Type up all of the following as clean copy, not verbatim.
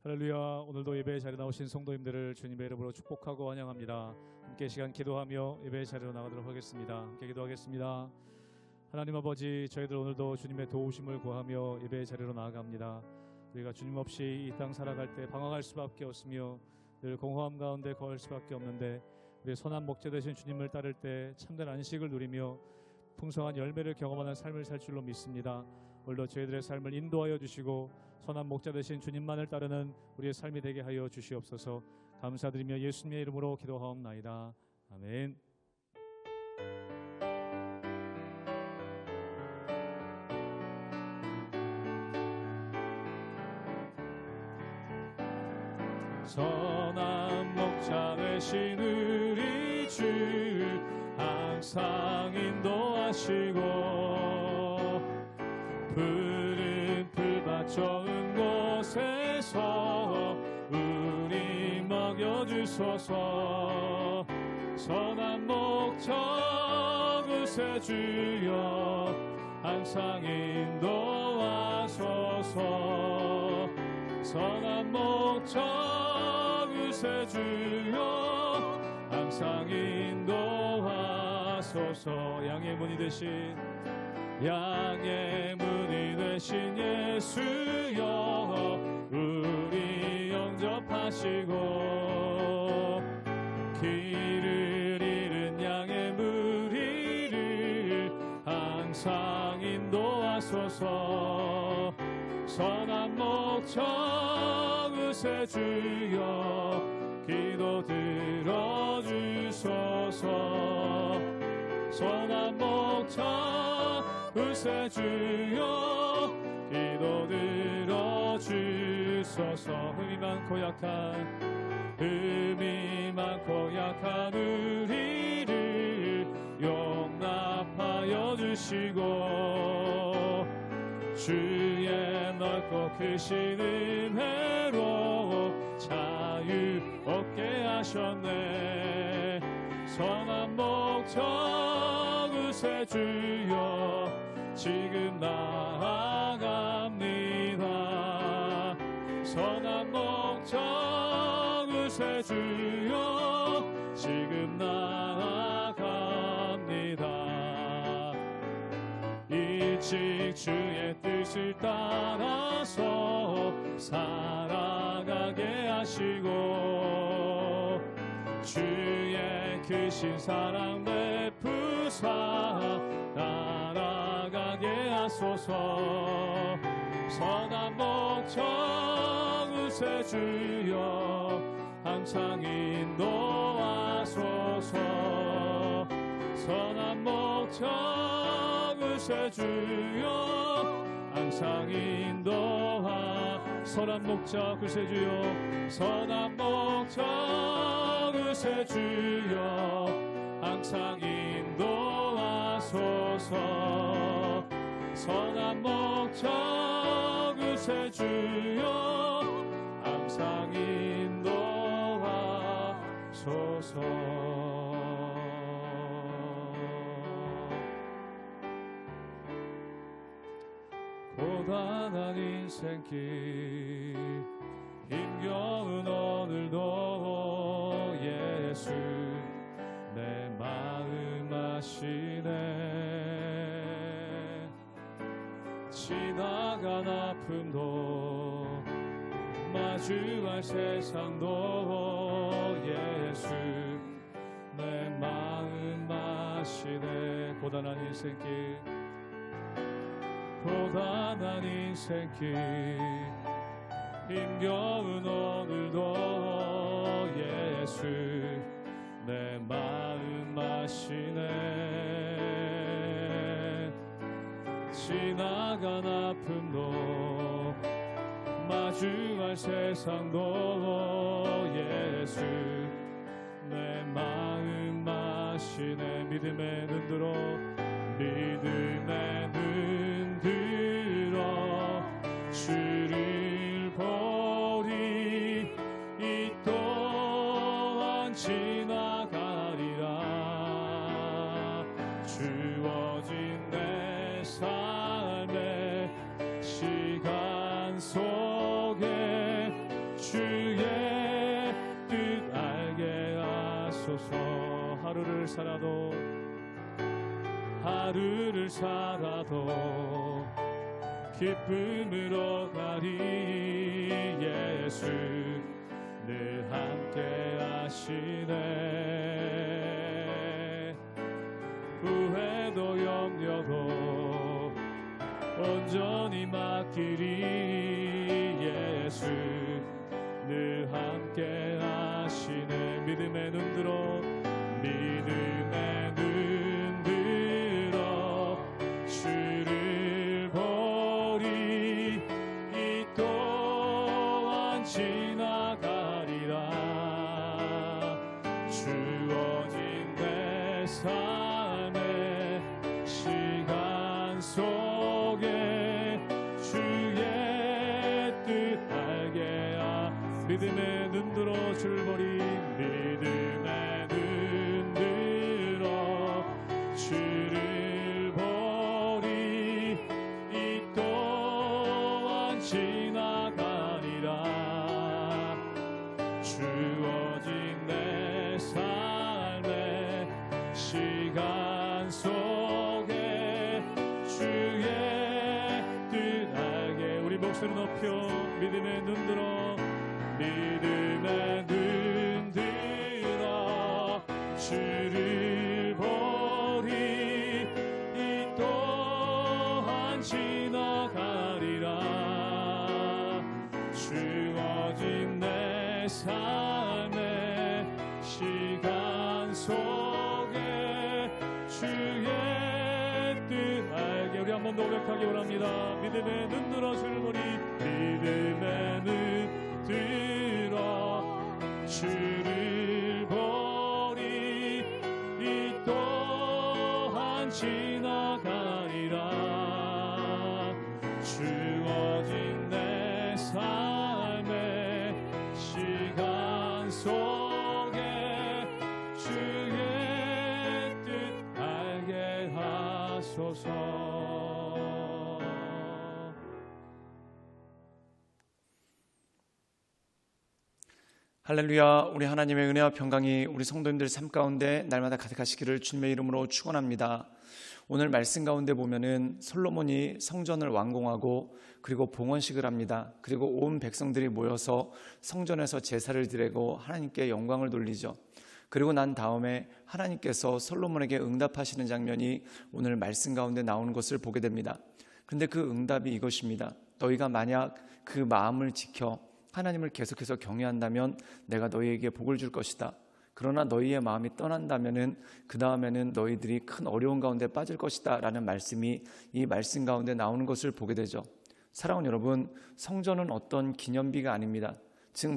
할렐루야. 오늘도 예배의 자리에 나오신 성도님들을 주님의 이름으로 축복하고 환영합니다. 함께 시간 기도하며 예배의 자리로 나가도록 하겠습니다. 함께 기도하겠습니다. 하나님 아버지, 저희들 오늘도 주님의 도우심을 구하며 예배의 자리로 나아갑니다. 우리가 주님 없이 이 땅 살아갈 때 방황할 수밖에 없으며 늘 공허함 가운데 거할 수밖에 없는데, 우리 선한 목자 되신 주님을 따를 때 참된 안식을 누리며 풍성한 열매를 경험하는 삶을 살 줄로 믿습니다. 오늘도 저희들의 삶을 인도하여 주시고 선한 목자 되신 주님만을 따르는 우리의 삶이 되게 하여 주시옵소서. 감사드리며 예수님의 이름으로 기도하옵나이다. 아멘. 선한 목자 되신 우리 주 항상 인도하시고 푸른 풀밭 좋은 곳에서 우리 먹여주소서. 선한 목자 구세주여 항상 인도하소서. 선한 목자 구세주여 항상 인도하소서. 양의 문이 되신 예수여 우리 영접하시고 길을 잃은 양의 무리를 항상 인도하소서. 선한 목자 구세주여 기도 들어주소서. 선한 목자 구세주여 기도 들어주소서. 흠이 많고 약한 우리를 용납하여 주시고 주의 넓고 크신 은혜로 자유 얻게 하셨네. 선한 목자 구세주여 지금 나아갑니다. 선한 목자 구세주여 지금 나아갑니다. 일찍 주의 뜻을 따라서 살아가게 하시고 주의 크신 사랑 베푸사 따라가게 하소서. 선한 목자 구세주여 항상 인도하소서. 선한 목자 구세주여 항상 인도하. 선한 목자 구세주여 선한 목자 구세주여 항상 인도하소서. 선한 목자 구세주여 항상 인도하소서. 고단한 인생길 힘겨운 오늘도 예수 내 마음 아시네. 지나간 아픔도 마주할 세상도 예수 내 마음 아시네. 고단한 인생길 힘겨운 오늘도 예수 내 마음 아시네. 지나간 아픔도 마주할 세상도 예수 내 마음 아시네. 믿음의 눈 들어 주를 보리. 이 또한 지나가리라. 주어진 내 삶의 시간 속에 하소서. 하루를 살아도 기쁨으로 가리. 예수 늘 함께 하시네. 후회도 염려도 온전히 맡기리. 예수 늘 함께 하시네. 믿음의 눈 들어 주를 보리. 이 또한 지나가리라. 주어진 내 삶의 시간 속에 주의 뜻 알게 하. 믿음의 눈 들어 주를 보리. 믿음의 눈 들어 주를 보리. 이 또한 지나가리라. 주어진 내 삶의 시간 속에 주의 뜻 알게. 우리 목소리 높여 믿음의 눈 들어 믿음의 눈 들어 주를 보리. 이 또한 지나가리라. 주어진 내 삶의 시간 속에 주의 뜻 알게. 우리 한 번 더 고백하기 원합니다. 믿음의 눈 들어 주를 보리. 믿음의 눈 들어 주를 보리. 이 또한 지나가리라. 주어진 내 삶의 시간 속에 주의 뜻 알게 하소서. 할렐루야. 우리 하나님의 은혜와 평강이 우리 성도님들 삶 가운데 날마다 가득하시기를 주님의 이름으로 축원합니다. 오늘 말씀 가운데 보면은 솔로몬이 성전을 완공하고 그리고 봉헌식을 합니다. 그리고 온 백성들이 모여서 성전에서 제사를 드리고 하나님께 영광을 돌리죠. 그리고 난 다음에 하나님께서 솔로몬에게 응답하시는 장면이 오늘 말씀 가운데 나오는 것을 보게 됩니다. 그런데 그 응답이 이것입니다. 너희가 만약 그 마음을 지켜 하나님을 계속해서 경외한다면 내가 너희에게 복을 줄 것이다. 그러나 너희의 마음이 떠난다면은 그 다음에는 너희들이 큰 어려운 가운데 빠질 것이다 라는 말씀이 이 말씀 가운데 나오는 것을 보게 되죠. 사랑하는 여러분, 성전은 어떤 기념비가 아닙니다. 즉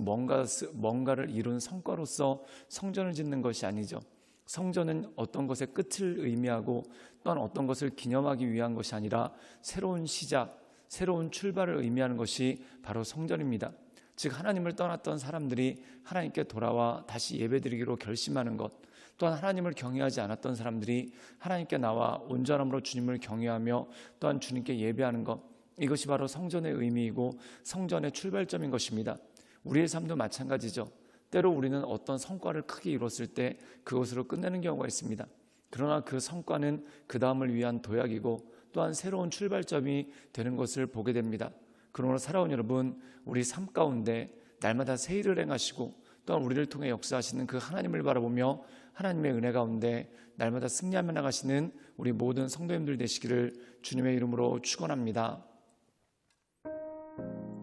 뭔가를 이룬 성과로서 성전을 짓는 것이 아니죠. 성전은 어떤 것의 끝을 의미하고 또한 어떤 것을 기념하기 위한 것이 아니라 새로운 시작, 새로운 출발을 의미하는 것이 바로 성전입니다. 즉 하나님을 떠났던 사람들이 하나님께 돌아와 다시 예배드리기로 결심하는 것, 또한 하나님을 경외하지 않았던 사람들이 하나님께 나와 온전함으로 주님을 경외하며 또한 주님께 예배하는 것, 이것이 바로 성전의 의미이고 성전의 출발점인 것입니다. 우리의 삶도 마찬가지죠. 때로 우리는 어떤 성과를 크게 이뤘을 때 그것으로 끝내는 경우가 있습니다. 그러나 그 성과는 그 다음을 위한 도약이고 또한 새로운 출발점이 되는 것을 보게 됩니다. 그러므로 살아온 여러분, 우리 삶 가운데 날마다 새 일을 행하시고 또한 우리를 통해 역사하시는 그 하나님을 바라보며 하나님의 은혜 가운데 날마다 승리하며 나가시는 우리 모든 성도님들 되시기를 주님의 이름으로 축원합니다.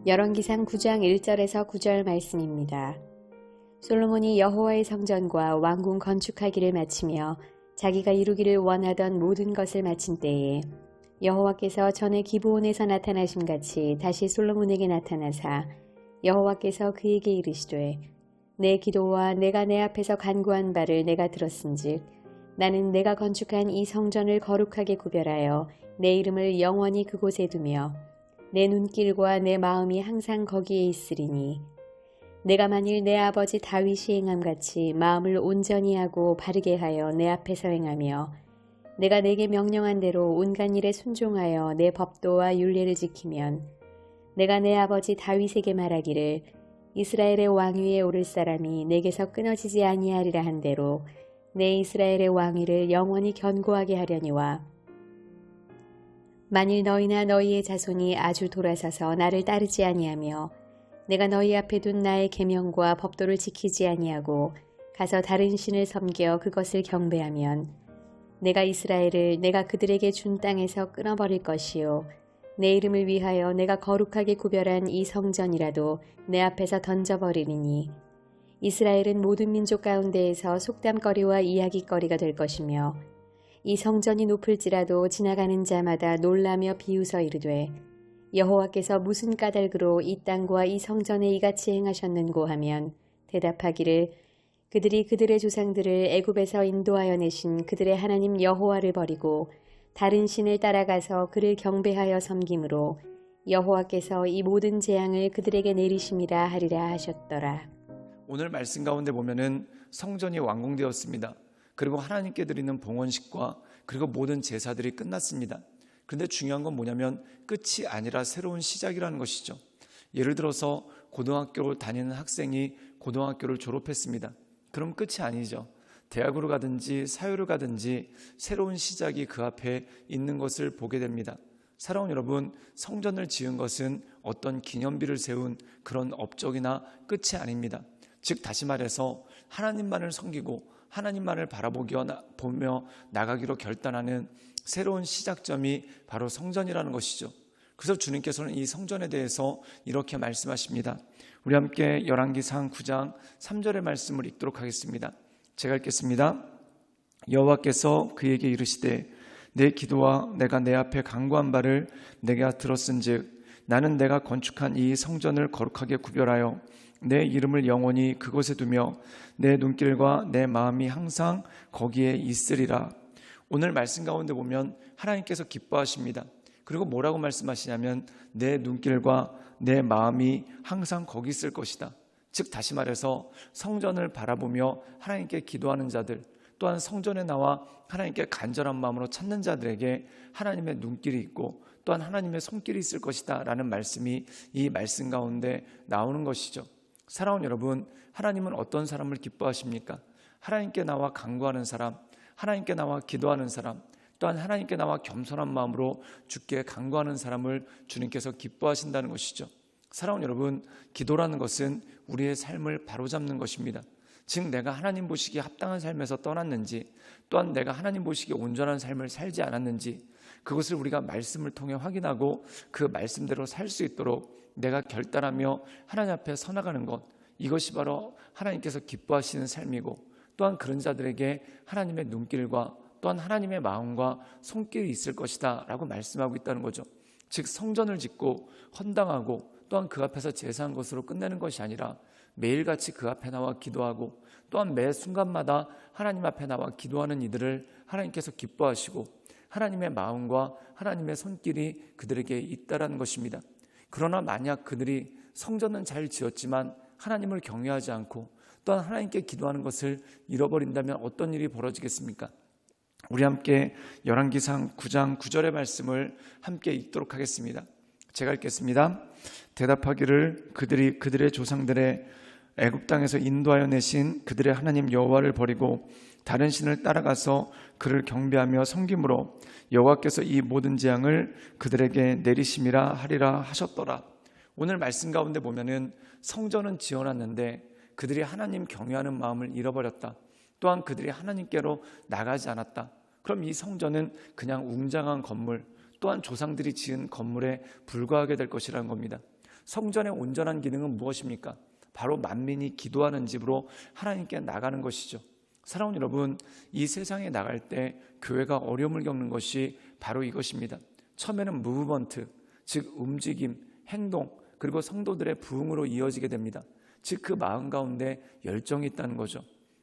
열왕기상 9장 1절에서 9절 말씀입니다. 솔로몬이 여호와의 성전과 왕궁 건축하기를 마치며 자기가 이루기를 원하던 모든 것을 마친 때에 여호와께서 전에 기브온에서 나타나심 같이 다시 솔로몬에게 나타나사 여호와께서 그에게 이르시되 내 기도와 내가 내 앞에서 간구한 바를 내가 들었은즉 나는 내가 건축한 이 성전을 거룩하게 구별하여 내 이름을 영원히 그곳에 두며 내 눈길과 내 마음이 항상 거기에 있으리니 내가 만일 내 아버지 다윗이 행함같이 마음을 온전히 하고 바르게 하여 내 앞에서 행하며 내가 내게 명령한 대로 온갖 일에 순종하여 내 법도와 율례를 지키면 내가 내 아버지 다윗에게 말하기를 이스라엘의 왕위에 오를 사람이 내게서 끊어지지 아니하리라 한 대로 내 이스라엘의 왕위를 영원히 견고하게 하려니와 만일 너희나 너희의 자손이 아주 돌아서서 나를 따르지 아니하며 내가 너희 앞에 둔 나의 계명과 법도를 지키지 아니하고 가서 다른 신을 섬겨 그것을 경배하면 내가 이스라엘을 내가 그들에게 준 땅에서 끊어버릴 것이요 내 이름을 위하여 내가 거룩하게 구별한 이 성전이라도 내 앞에서 던져버리리니 이스라엘은 모든 민족 가운데에서 속담거리와 이야기거리가 될 것이며 이 성전이 높을지라도 지나가는 자마다 놀라며 비웃어 이르되 여호와께서 무슨 까닭으로 이 땅과 이 성전에 이같이 행하셨는고 하면 대답하기를 그들이 그들의 조상들을 애굽에서 인도하여 내신 그들의 하나님 여호와를 버리고 다른 신을 따라가서 그를 경배하여 섬김으로 여호와께서 이 모든 재앙을 그들에게 내리심이라 하리라 하셨더라. 오늘 말씀 가운데 보면은 성전이 완공되었습니다. 그리고 하나님께 드리는 봉헌식과 그리고 모든 제사들이 끝났습니다. 그런데 중요한 건 뭐냐면 끝이 아니라 새로운 시작이라는 것이죠. 예를 들어서 고등학교를 다니는 학생이 고등학교를 졸업했습니다. 그럼 끝이 아니죠. 대학으로 가든지 사회로 가든지 새로운 시작이 그 앞에 있는 것을 보게 됩니다. 사랑하는 여러분, 성전을 지은 것은 어떤 기념비를 세운 그런 업적이나 끝이 아닙니다. 즉 다시 말해서 하나님만을 섬기고 하나님만을 바라보며 나가기로 결단하는 새로운 시작점이 바로 성전이라는 것이죠. 그래서 주님께서는 이 성전에 대해서 이렇게 말씀하십니다. 우리 함께 열왕기상 9장 3절의 말씀을 읽도록 하겠습니다. 제가 읽겠습니다. 여호와께서 그에게 이르시되 내 기도와 내가 내 앞에 간구한 바를 내가 들었은즉 나는 내가 건축한 이 성전을 거룩하게 구별하여 내 이름을 영원히 그곳에 두며 내 눈길과 내 마음이 항상 거기에 있으리라. 오늘 말씀 가운데 보면 하나님께서 기뻐하십니다. 그리고 뭐라고 말씀하시냐면 내 눈길과 내 마음이 항상 거기 있을 것이다. 즉 다시 말해서 성전을 바라보며 하나님께 기도하는 자들, 또한 성전에 나와 하나님께 간절한 마음으로 찾는 자들에게 하나님의 눈길이 있고 또한 하나님의 손길이 있을 것이다 라는 말씀이 이 말씀 가운데 나오는 것이죠. 사랑하는 여러분, 하나님은 어떤 사람을 기뻐하십니까? 하나님께 나와 간구하는 사람, 하나님께 나와 기도하는 사람, 또한 하나님께 나와 겸손한 마음으로 주께 간구하는 사람을 주님께서 기뻐하신다는 것이죠. 사랑하는 여러분, 기도라는 것은 우리의 삶을 바로잡는 것입니다. 즉 내가 하나님 보시기에 합당한 삶에서 떠났는지, 또한 내가 하나님 보시기에 온전한 삶을 살지 않았는지, 그것을 우리가 말씀을 통해 확인하고 그 말씀대로 살 수 있도록 내가 결단하며 하나님 앞에 서나가는 것, 이것이 바로 하나님께서 기뻐하시는 삶이고, 또한 그런 자들에게 하나님의 눈길과 또한 하나님의 마음과 손길이 있을 것이다 라고 말씀하고 있다는 거죠. 즉 성전을 짓고 헌당하고 또한 그 앞에서 제사한 것으로 끝내는 것이 아니라 매일같이 그 앞에 나와 기도하고 또한 매 순간마다 하나님 앞에 나와 기도하는 이들을 하나님께서 기뻐하시고 하나님의 마음과 하나님의 손길이 그들에게 있다라는 것입니다. 그러나 만약 그들이 성전은 잘 지었지만 하나님을 경외하지 않고 또한 하나님께 기도하는 것을 잃어버린다면 어떤 일이 벌어지겠습니까? 우리 함께 열왕기상 9장 9절의 말씀을 함께 읽도록 하겠습니다. 제가 읽겠습니다. 대답하기를 그들이 그들의 조상들의 애굽 땅에서 인도하여 내신 그들의 하나님 여호와를 버리고 다른 신을 따라가서 그를 경배하며 섬김으로 여호와께서 이 모든 재앙을 그들에게 내리심이라 하리라 하셨더라. 오늘 말씀 가운데 보면은 성전은 지어놨는데 그들이 하나님 경외하는 마음을 잃어버렸다. 또한 그들이 하나님께로 나가지 않았다. 그럼 이 성전은 그냥 웅장한 건물, 또한 조상들이 지은 건물에 불과하게 될 것이라는 겁니다. 성전의 온전한 기능은 무엇입니까? 바로 만민이 기도하는 집으로 하나님께 나가는 것이죠. 사랑하는 여러분, 이 세상에 나갈 때 교회가 어려움을 겪는 것이 바로 이것입니다. 처음에는 무브먼트, 즉 움직임, 행동, 그리고 성도들의 부흥으로 이어지게 됩니다. 즉 그 마음 가운데 열정이 있다는 거죠.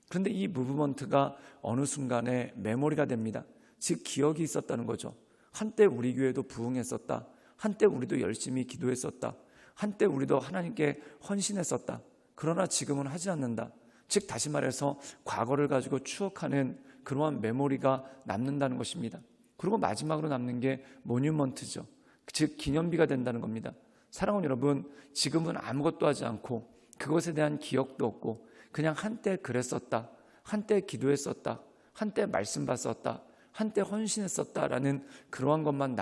그런데 이 무브먼트가 어느 순간에 메모리가 됩니다. 즉 기억이 있었다는 거죠. 한때 우리 교회도 부흥했었다. 한때 우리도 열심히 기도했었다. 한때 우리도 하나님께 헌신했었다. 그러나 지금은 하지 않는다. 즉 다시 말해서 과거를 가지고 추억하는 그러한 메모리가 남는다는 것입니다. 그리고 마지막으로 남는 게 모뉴먼트죠. 즉 기념비가 된다는 겁니다. 사랑하는 여러분, 지금은 아무것도 하지 않고 그것에 대한 기억도 없고 그냥 한때 그랬었다, 한때 기도했었다, 한때 말씀 봤었다, 한때 헌신했었다라는 그러한 것만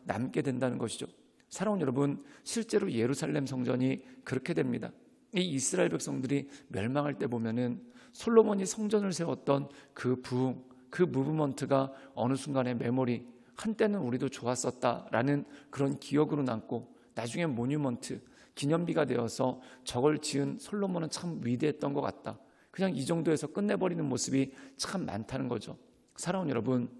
남게 된다는 것이죠. 사랑하는 여러분, 실제로 예루살렘 성전이 그렇게 됩니다. 이 이스라엘 백성들이 멸망할 때 보면은 솔로몬이 성전을 세웠던 그 부흥, 그 무브먼트가 어느 순간에 메모리, 한때는 우리도 좋았었다라는 그런 기억으로 남고 나중에 모뉴먼트, 기념비가 되어서 저걸 지은 솔로몬은 참 위대했던 것 같다, 그냥 이 정도에서 끝내버리는 모습이 참 많다는 거죠. 사랑하는 여러분,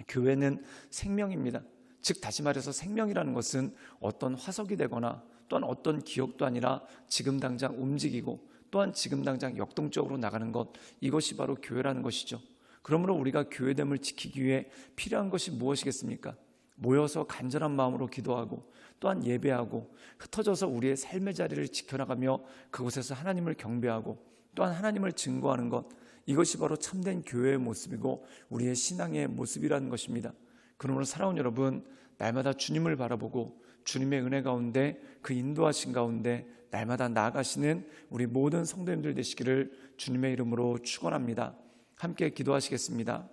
교회는 생명입니다. 즉 다시 말해서 생명이라는 것은 어떤 화석이 되거나 또한 어떤 기억도 아니라 지금 당장 움직이고 또한 지금 당장 역동적으로 나가는 것, 이것이 바로 교회라는 것이죠. 그러므로 우리가 교회됨을 지키기 위해 필요한 것이 무엇이겠습니까? 모여서 간절한 마음으로 기도하고 또한 예배하고 흩어져서 우리의 삶의 자리를 지켜나가며 그곳에서 하나님을 경배하고 또한 하나님을 증거하는 것, 이것이 바로 참된 교회의 모습이고 우리의 신앙의 모습이라는 것입니다. 그러므로 사랑하는 여러분, 날마다 주님을 바라보고 주님의 은혜 가운데 그 인도하신 가운데 날마다 나아가시는 우리 모든 성도님들 되시기를 주님의 이름으로 축원합니다. 함께 기도하시겠습니다.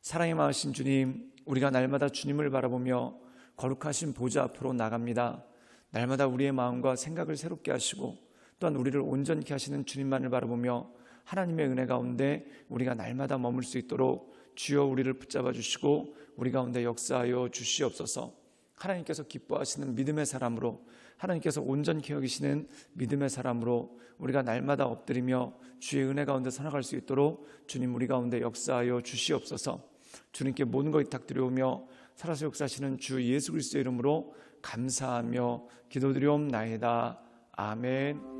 사랑이 많으신 주님, 우리가 날마다 주님을 바라보며 거룩하신 보좌 앞으로 나갑니다. 날마다 우리의 마음과 생각을 새롭게 하시고 또한 우리를 온전케 하시는 주님만을 바라보며 하나님의 은혜 가운데 우리가 날마다 머물 수 있도록 주여 우리를 붙잡아 주시고 우리 가운데 역사하여 주시옵소서. 하나님께서 기뻐하시는 믿음의 사람으로, 하나님께서 온전케 여기시는 믿음의 사람으로 우리가 날마다 엎드리며 주의 은혜 가운데 살아갈 수 있도록 주님 우리 가운데 역사하여 주시옵소서. 주님께 모든 것 부탁드려오며 살아서 역사하시는 주 예수 그리스도의 이름으로 감사하며 기도드리옵나이다. 아멘.